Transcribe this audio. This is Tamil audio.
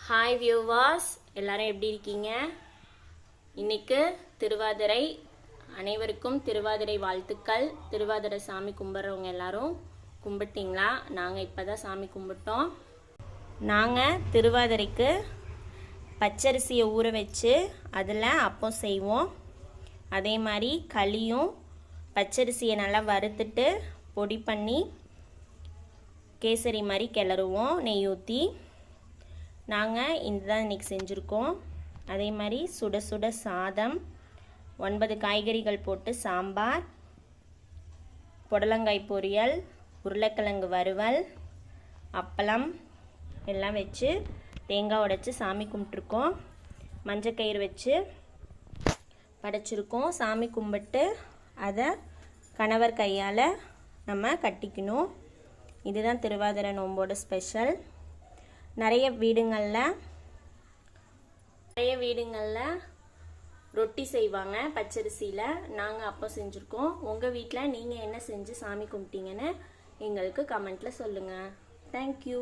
ஹாய் வியூவர்ஸ், எல்லாரும் எப்படி இருக்கீங்க? இன்னைக்கு திருவாதிரை, அனைவருக்கும் திருவாதிரை வாழ்த்துக்கள். திருவாதிரை சாமி கும்பிட்றவங்க எல்லாரும் கும்பிட்டீங்களா? நாங்கள் இப்போ தான் சாமி கும்பிட்டோம். நாங்கள் திருவாதிரைக்கு பச்சரிசியை ஊற வச்சு அதில் அப்பம் செய்வோம். அதே மாதிரி களியும் பச்சரிசியை நல்லா வறுத்துட்டு பொடி பண்ணி கேசரி மாதிரி கிளறுவோம் நெய் ஊற்றி. நாங்கள் இதுதான் இன்றைக்கி செஞ்சுருக்கோம். அதே மாதிரி சுட சுட சாதம், 9 காய்கறிகள் போட்டு சாம்பார், புடலங்காய் பொரியல், உருளைக்கிழங்கு வறுவல், அப்பளம் எல்லாம் வச்சு தேங்காய் உடைச்சி சாமி கும்பிட்ருக்கோம். மஞ்சக்கயிறு வச்சு படைச்சிருக்கோம். சாமி கும்பிட்டு அதை கணவர் கையால் நம்ம கட்டிக்கணும். இதுதான் திருவாதிரை நோம்போட ஸ்பெஷல். நிறைய வீடுங்களில் ரொட்டி செய்வாங்க பச்சரிசியில். நாங்கள் அப்போ செஞ்சுருக்கோம். உங்கள் வீட்டில் நீங்கள் என்ன செஞ்சு சாமி கும்பிட்டீங்கன்னு எங்களுக்கு கமெண்ட்டில் சொல்லுங்கள். தேங்க்யூ.